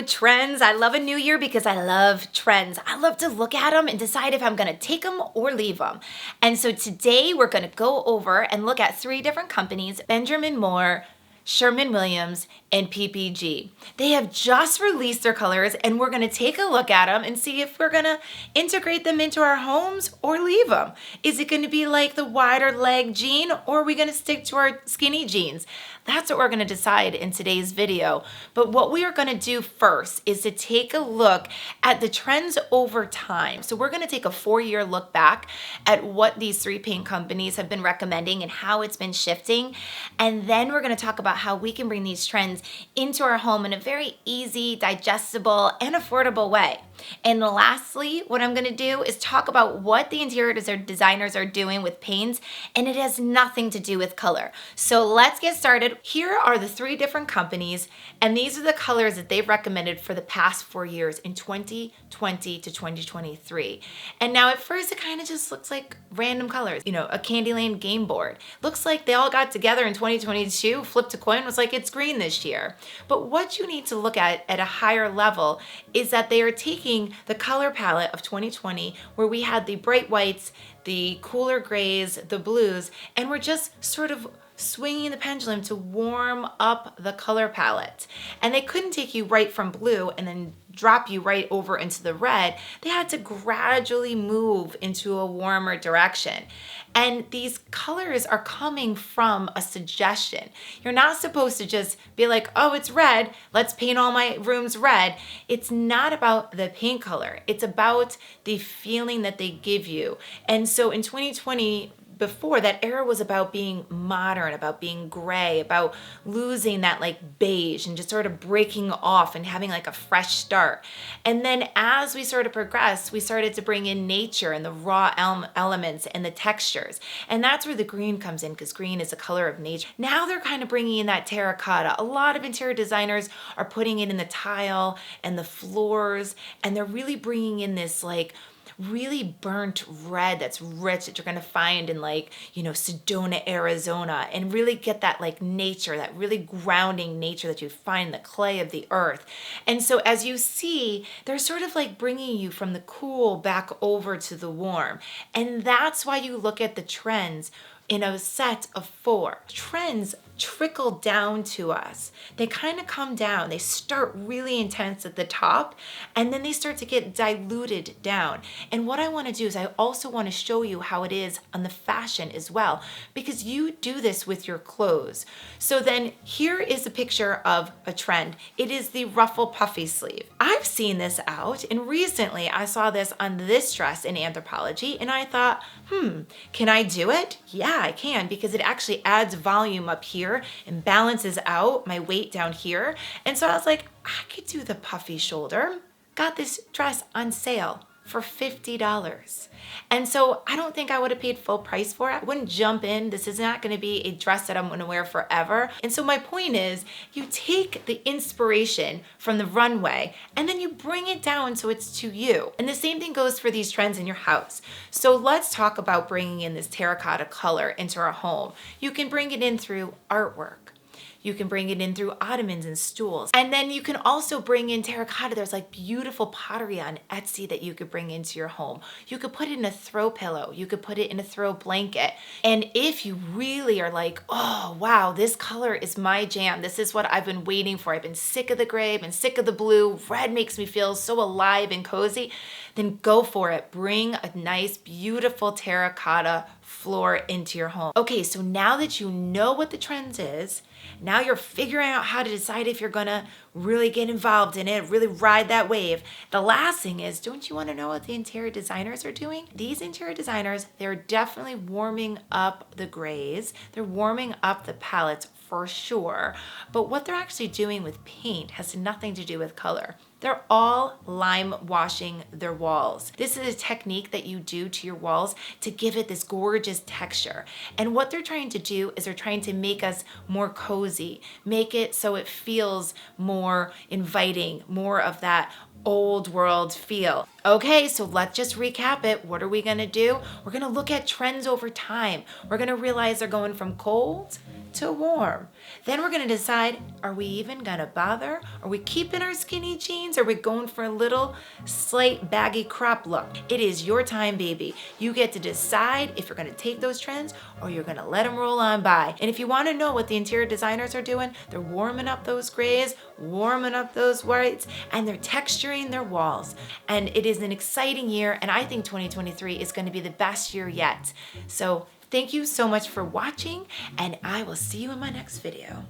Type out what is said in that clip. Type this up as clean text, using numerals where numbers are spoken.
trends. I love a new year because I love trends. I love to look at them and decide if I'm gonna take them or leave them. And so today we're gonna go over and look at 3 different companies, Benjamin Moore, Sherwin-Williams, and PPG. They have just released their colors and we're gonna take a look at them and see if we're gonna integrate them into our homes or leave them. Is it gonna be like the wider leg jean or are we gonna stick to our skinny jeans? That's what we're gonna decide in today's video. But what we are gonna do first is to take a look at the trends over time. So we're gonna take a 4-year look back at what these 3 paint companies have been recommending and how it's been shifting. And then we're gonna talk about how we can bring these trends into our home in a very easy, digestible, and affordable way. And lastly, what I'm gonna do is talk about what the interior designers are doing with paints, and it has nothing to do with color. So let's get started. Here are the 3 different companies, and these are the colors that they've recommended for the past 4 years in 2020 to 2023. And now at first it kind of just looks like random colors, you know, a Candyland game board. Looks like they all got together in 2022, flipped a coin, was like, it's green this year. But what you need to look at a higher level is that they are taking the color palette of 2020, where we had the bright whites, the cooler grays, the blues, and we're just sort of swinging the pendulum to warm up the color palette. And they couldn't take you right from blue and then drop you right over into the red. They had to gradually move into a warmer direction. And these colors are coming from a suggestion. You're not supposed to just be like, oh, it's red, let's paint all my rooms red. It's not about the paint color. It's about the feeling that they give you. And so in 2020, before, that era was about being modern, about being gray, about losing that like beige and just sort of breaking off and having like a fresh start. And then as we sort of progressed, we started to bring in nature and the raw elements and the textures. And that's where the green comes in, because green is a color of nature. Now they're kind of bringing in that terracotta. A lot of interior designers are putting it in the tile and the floors, and they're really bringing in this like really burnt red that's rich that you're gonna find in like, you know, Sedona, Arizona, and really get that like nature, that really grounding nature that you find in the clay of the earth. And so as you see, they're sort of like bringing you from the cool back over to the warm. And that's why you look at the trends in a set of 4. Trends trickle down to us. They kind of come down. They start really intense at the top, and then they start to get diluted down. And what I want to do is I also want to show you how it is on the fashion as well, because you do this with your clothes. So then here is a picture of a trend. It is the ruffle puffy sleeve. I've seen this out, and recently I saw this on this dress in Anthropologie, and I thought, can I do it? Yeah, I can, because it actually adds volume up here and balances out my weight down here. And so I was like, I could do the puffy shoulder. Got this dress on sale for $50. And so I don't think I would have paid full price for it. I wouldn't jump in. This is not going to be a dress that I'm going to wear forever. And so my point is, you take the inspiration from the runway and then you bring it down so it's to you. And the same thing goes for these trends in your house. So let's talk about bringing in this terracotta color into our home. You can bring it in through artwork. You can bring it in through ottomans and stools. And then you can also bring in terracotta. There's like beautiful pottery on Etsy that you could bring into your home. You could put it in a throw pillow. You could put it in a throw blanket. And if you really are like, oh, wow, this color is my jam. This is what I've been waiting for. I've been sick of the gray, I've been sick of the blue. Red makes me feel so alive and cozy. Then go for it. Bring a nice, beautiful terracotta floor into your home. Okay, so now that you know what the trends is, now you're figuring out how to decide if you're gonna really get involved in it, really ride that wave. The last thing is, don't you wanna know what the interior designers are doing? These interior designers, they're definitely warming up the grays. They're warming up the palettes for sure. But what they're actually doing with paint has nothing to do with color. They're all lime washing their walls. This is a technique that you do to your walls to give it this gorgeous texture. And what they're trying to do is they're trying to make us more cozy, make it so it feels more inviting, more of that old world feel. Okay, so let's just recap it. What are we gonna do? We're gonna look at trends over time. We're gonna realize they're going from cold to warm. Then we're gonna decide, are we even gonna bother? Are we keeping our skinny jeans? Are we going for a little slight baggy crop look? It is your time, baby. You get to decide if you're gonna take those trends or you're gonna let them roll on by. And if you wanna know what the interior designers are doing, they're warming up those grays, warming up those whites, and they're texturing their walls. And it is an exciting year, and I think 2023 is gonna be the best year yet. So thank you so much for watching, and I will see you in my next video.